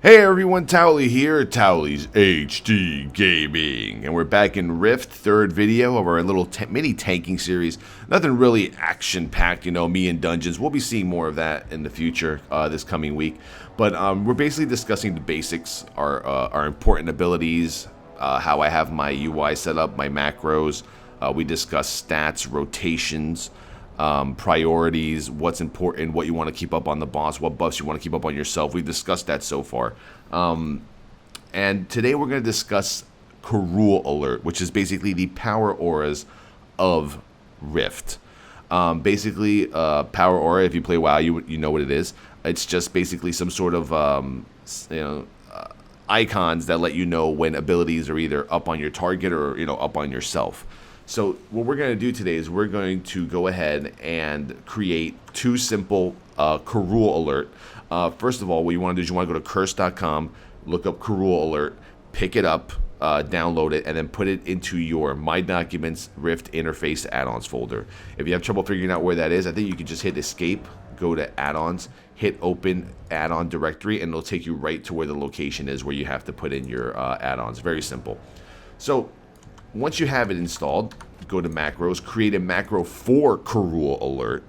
Hey everyone, Towelliee here, Towellee's HD Gaming, and we're back in Rift, third video of our little mini tanking series. Nothing really action-packed, me in dungeons. We'll be seeing more of that in the future, this coming week. But we're basically discussing the basics, our important abilities, how I have my UI set up, my macros. We discuss stats, rotations, priorities, what's important, what you want to keep up on the boss, what buffs you want to keep up on yourself. We've discussed that so far. And today we're going to discuss KaruulAlert, which is basically the power auras of Rift. Basically, power aura, if you play WoW, you know what it is. It's just basically some sort of icons that let you know when abilities are either up on your target or up on yourself. So what we're going to do today is we're going to go ahead and create two simple KaruulAlert. First of all, what you want to do is you want to go to curse.com, look up KaruulAlert, pick it up, download it, and then put it into your My Documents Rift Interface Add-ons folder. If you have trouble figuring out where that is, I think you can just hit Escape, go to Add-ons, hit Open Add-on Directory, and it'll take you right to where the location is where you have to put in your add-ons. Very simple. So once you have it installed, go to macros, create a macro for KaruulAlert,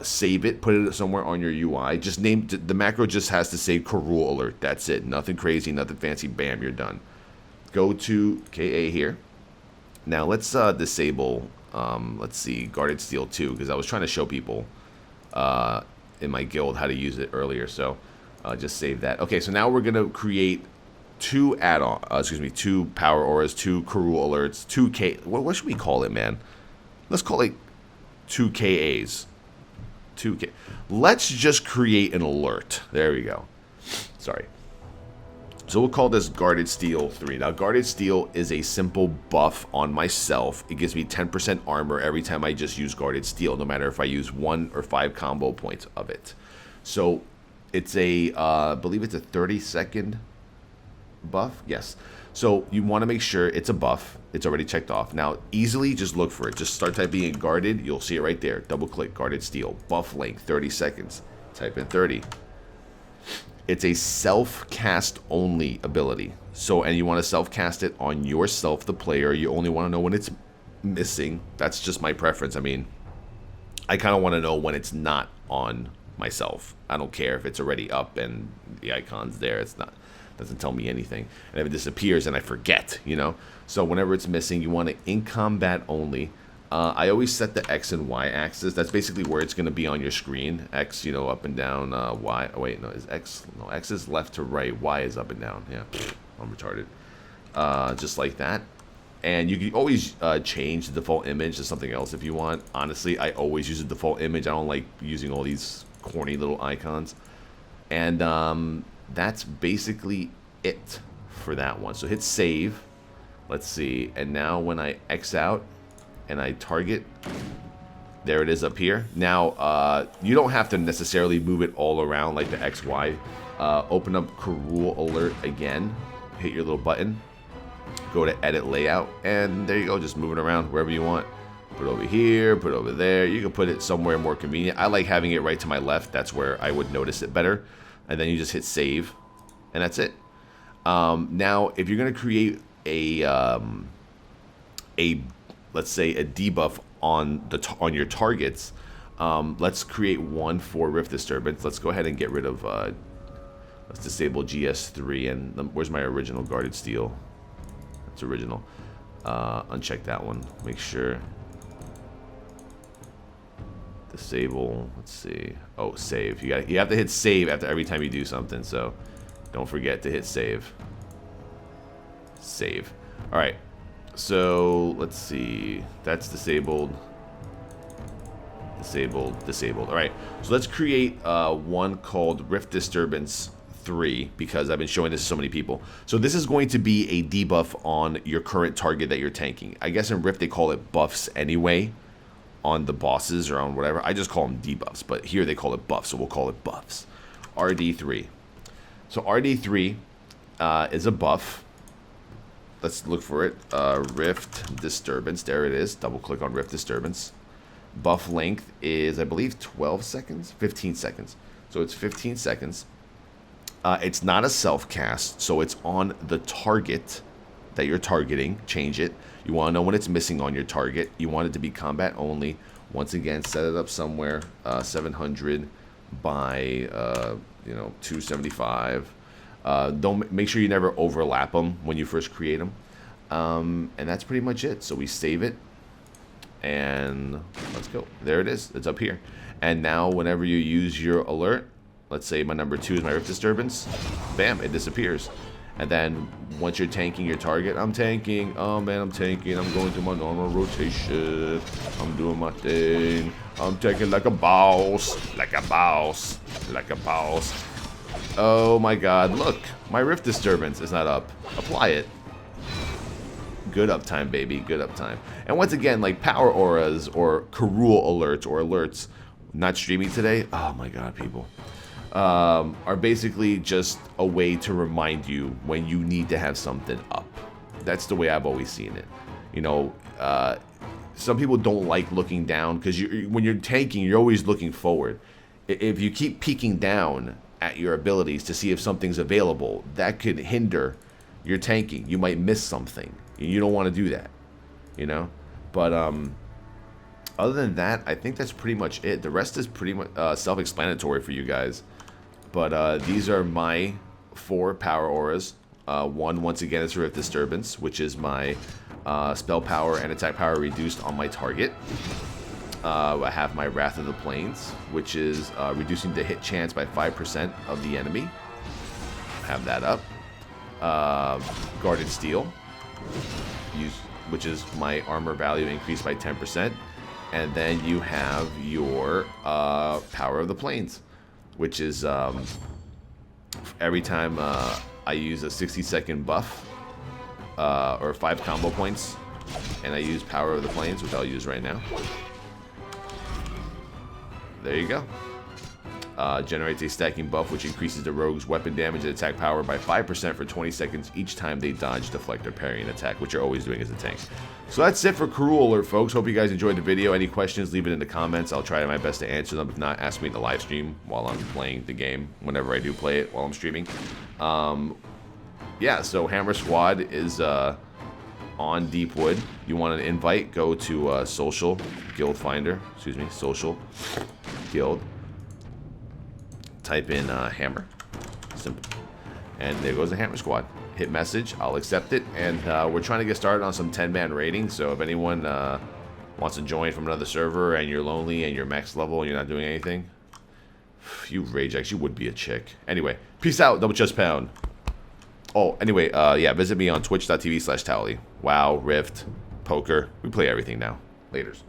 save it, put it somewhere on your UI. Just name the macro, just has to say KaruulAlert. That's it. Nothing crazy, nothing fancy. Bam, you're done. Go to KA here. Now let's disable, let's see, Guarded Steel 2, because I was trying to show people in my guild how to use it earlier. So just save that. Okay, so now we're going to create two two power auras, two KaruulAlerts, 2K. What should we call it, man? Let's call it 2KAs. 2K. Let's just create an alert. There we go. Sorry. So we'll call this Guarded Steel 3. Now, Guarded Steel is a simple buff on myself. It gives me 10% armor every time I just use Guarded Steel, no matter if I use 1 or 5 combo points of it. So it's a, I believe it's a 30-second buff. Yes. So you want to make sure it's a buff. It's already checked off. Now easily just look for it. Just start typing in guarded. You'll see it right there. Double click Guarded Steel. Buff length 30 seconds. Type in 30. It's a self-cast only ability. So, and you want to self-cast it on yourself, the player. You only want to know when it's missing. That's just my preference. I mean, I kind of want to know when it's not on myself. I don't care if it's already up and the icon's there. It's not. Doesn't tell me anything, and if it disappears and I forget, so whenever it's missing, you want to in combat only. I always set the X and Y axis. That's basically where it's going to be on your screen. X, up and down. Y, oh wait, no, is X, no, X is left to right, Y is up and down. Yeah, I'm retarded. Just like that. And you can always change the default image to something else if you want. Honestly, I always use the default image. I don't like using all these corny little icons. And that's basically it for that one. So hit save. Let's see. And now when I X out and I target, there it is up here. Now, you don't have to necessarily move it all around like the XY. Open up KaruulAlert again. Hit your little button. Go to edit layout. And there you go. Just move it around wherever you want. Put it over here. Put it over there. You can put it somewhere more convenient. I like having it right to my left. That's where I would notice it better. And then you just hit save, and that's it. Now, if you're going to create a let's say a debuff on your targets, let's create one for Rift Disturbance. Let's go ahead and get rid of. Let's disable GS3, and where's my original Guarded Steel? That's original. Uncheck that one. Make sure. Disable. Let's see. Oh, save. You have to hit save after every time you do something. So don't forget to hit save. Save. All right. So let's see. That's disabled. Disabled. Disabled. All right. So let's create one called Rift Disturbance 3 because I've been showing this to so many people. So this is going to be a debuff on your current target that you're tanking. I guess in Rift they call it buffs anyway. On the bosses or on whatever. I just call them debuffs, but here they call it buffs, so we'll call it buffs. RD3. So RD3 is a buff. Let's look for it. Rift Disturbance. There it is. Double click on Rift Disturbance. Buff length is, I believe, 12 seconds? 15 seconds. So it's 15 seconds. It's not a self-cast, so it's on the target that you're targeting. Change it. You want to know when it's missing on your target. You want it to be combat only. Once again, set it up somewhere 700 by 275. Don't make sure you never overlap them when you first create them. And that's pretty much it. So we save it, and let's go. There it is. It's up here. And now whenever you use your alert, let's say my number 2 is my Rift Disturbance, bam, it disappears. And then once you're tanking your target, I'm tanking. Oh man, I'm tanking. I'm going through my normal rotation. I'm doing my thing. I'm tanking like a boss, like a boss, like a boss. Oh my god, look, my Rift Disturbance is not up. Apply it. Good uptime, baby, good uptime. And once again, like power auras or KaruulAlert or alerts, not streaming today. Oh my god, people. Are basically just a way to remind you when you need to have something up. That's the way I've always seen it. You know, some people don't like looking down because when you're tanking, you're always looking forward. If you keep peeking down at your abilities to see if something's available, that could hinder your tanking. You might miss something. You don't want to do that, you know? But other than that, I think that's pretty much it. The rest is pretty much self-explanatory for you guys. But these are my 4 power auras. One, once again, is Rift Disturbance, which is my spell power and attack power reduced on my target. I have my Wrath of the Plains, which is reducing the hit chance by 5% of the enemy. Have that up. Guarded Steel, which is my armor value increased by 10%. And then you have your Power of the Plains, which is every time I use a 60-second buff or 5 combo points, and I use Power of the Plains, which I'll use right now. There you go. Generates a stacking buff, which increases the rogue's weapon damage and attack power by 5% for 20 seconds each time they dodge, deflect, or parry an attack, which you're always doing as a tank. So that's it for KaruulAlert, folks. Hope you guys enjoyed the video. Any questions, leave it in the comments. I'll try my best to answer them. If not, ask me in the live stream while I'm playing the game, whenever I do play it while I'm streaming. Yeah, so Hammer Squad is on Deepwood. You want an invite, go to Social Guild Finder. Excuse me, Social Guild. Type in Hammer. Simple. And there goes the Hammer Squad. Hit message. I'll accept it. And we're trying to get started on some 10-man raiding. So if anyone wants to join from another server and you're lonely and you're max level and you're not doing anything, you Ragex, you would be a chick. Anyway, peace out. Double chest pound. Oh, anyway, yeah, visit me on twitch.tv/Towelliee. WoW, Rift, poker. We play everything now. Laters.